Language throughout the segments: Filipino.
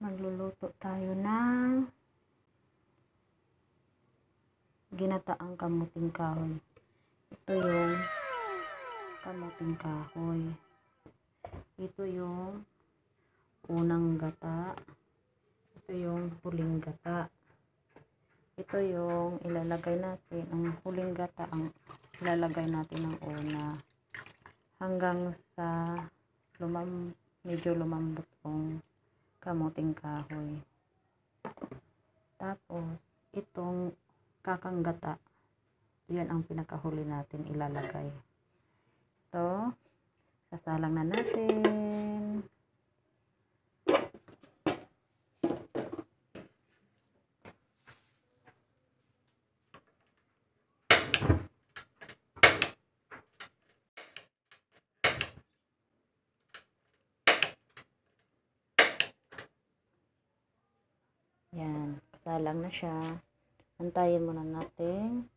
Magluluto tayo ng ginataang kamuting kahoy. Ito yung kamuting kahoy. Ito yung unang gata. Ito yung huling gata. Ito yung ilalagay natin, ang huling gata ang ilalagay natin ng una hanggang sa medyo lumambot yung kamuting kahoy. Tapos itong kakang gata, yan ang pinakahuli natin ilalagay. Ito, sasalang na natin. Yan, salang na siya. Antayin muna natin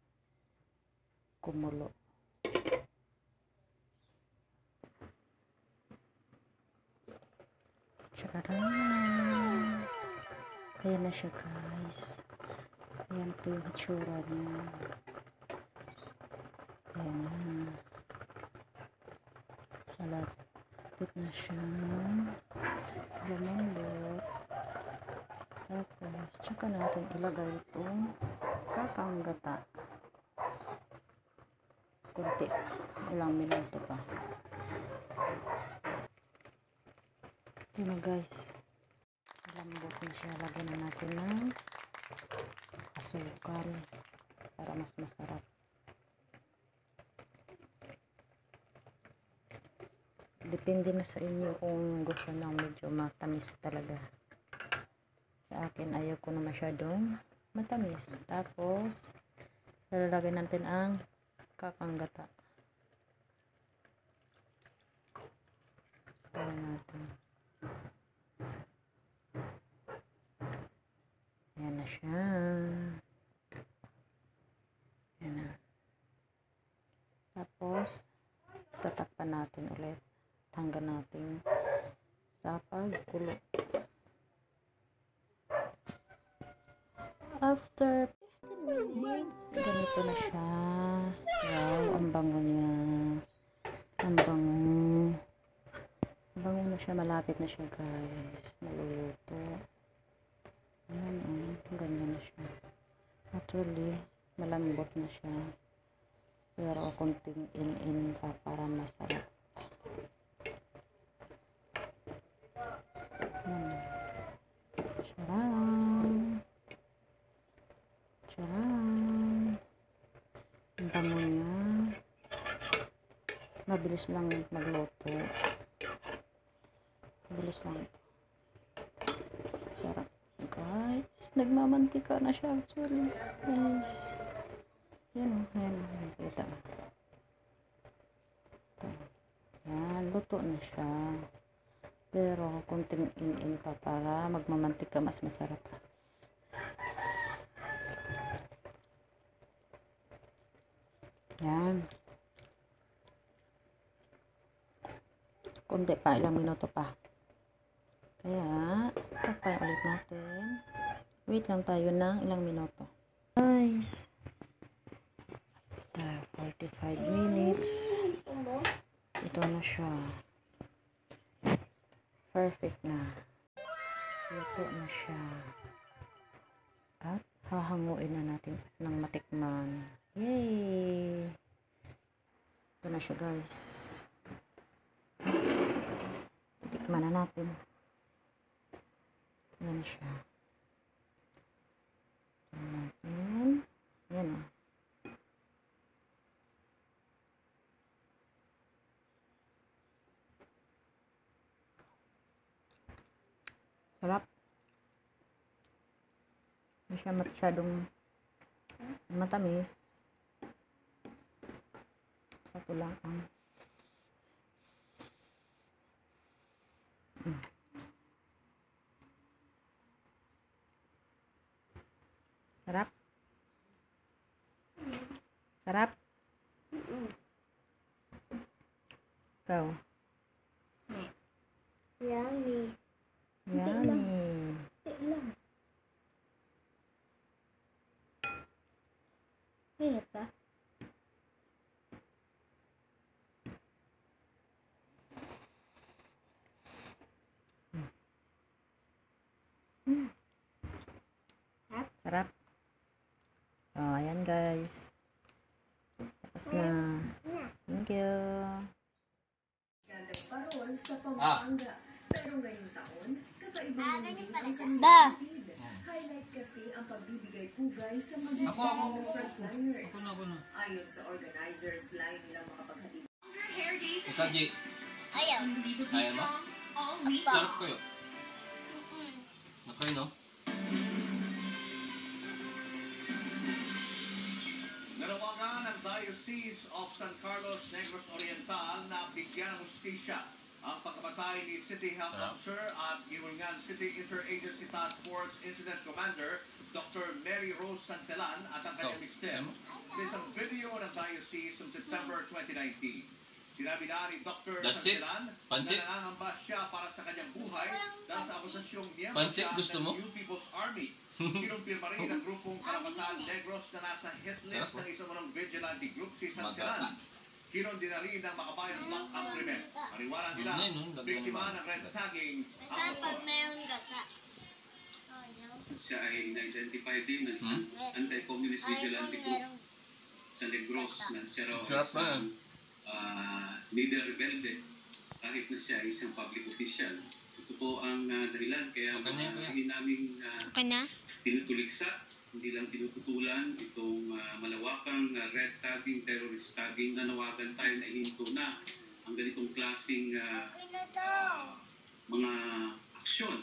kumulo. Tcharam! Ayan na siya, guys. Ayan po yung itsura niya. Ayan na. Malapit na siya. Lumambot. Tapos, tsaka natin ilagay itong kakang gata. Kunti. Ilang minuto pa. Ito na, guys. Malambot na siya. Lagyan na natin ng asukal para mas masarap. Depende na sa inyo kung gusto nyo medyo matamis talaga. Sa akin, ayaw ko na masyadong matamis. Tapos, lalagay natin ang kakang gata. Ito natin. Ayan na siya. Ayan na. Tapos, tatakpan natin ulit. Hanggang natin sa pagkulo. After 15 minutes, ganito na siya. Wow, ang bango niya. Ang bango. Ang bango na siya. Malapit na siya, guys. Maluluto. Ayan, ganyan na siya. Actually, malambot na siya. Pero konting in pa para masarap. Charan! Charan! Ang bango niya. Mabilis lang magluto. Mabilis lang ito. Sarap, guys. Nagmamantika na siya actually, guys. Yan o. Yan. Nakita. Yan. Luto na siya. Pero kunting in pa para magmamantika mas masarap. Yan. Kunti pa, ilang minuto pa. Kaya, takpan ulit natin. Wait lang tayo ng ilang minuto. Guys, after 45 minutes, ito na siya. Perfect na. Luto na siya. At hahanguin na natin ng matikman. Yay! Ito na siya, guys. Tikman na natin. Yan siya. Tikman natin. Yan o. Sarap. Hindi siya masyadong matamis. Sakto lang ang sarap. Sarap. Ikaw. Yummy. Yummy. Kaya pa? Sarap. Oh, ayan guys. Tapos na. Thank you. Parol sa Pampanga. Pero ngayong taon, kakaibang mundo ang kanilang Da! hatid. Highlight kasi ang pagbibigay pugay sa mga Ako frontliners. na. Ayon sa organizers, layo nilang makapaghatid. Ikaw, G. Ayaw. Kaya mo? Apa. Sarap kayo. Nakayo, no? Nanawagan ang Diocese of San Carlos Negros Oriental na bigyan ng hustisya ang pagkamatay ni City Health Sarap. Officer at Giwingan City Interagency Task Force Incident Commander Dr. Mary Rose Sancelan at ang kanyang mister Ano? sa isang video ng Diocese noong September 2019. Sinabi na ni Dr. That's it? Sancelan Pansit? na nangangamba siya para sa kanyang buhay dahil sa akusasyong miyembro Pansit, siya gusto ng mo? New People's Army. Kinumpirma rin ng grupong Karapatan Negros na nasa hit list Sarap, oh. ng isang manong vigilante group si Magkaka. Sancelan. Kinon din na rin ng makabayang lock up krimen. Pariwara nila, Yun na yun, lagyan biktima naman. ng red tagging ang Basta pag motor. mayroon gata. Oh, no. Siya ay na-identify din ng Hmm? anti-communist Ay, vigilante kung group merong sa Negros na siya raw Sarap na yan. leader rebelde kahit na siya ay isang public official. Ito po ang dahilan kaya Okay na yan, kuya. hindi namin Okay na? tinutuligsa, hindi lang tinututulan itong malawakang red tagging, terrorist tagging, nanawagan tayo na ihinto na ang ganitong klaseng Okay na to. mga aksyon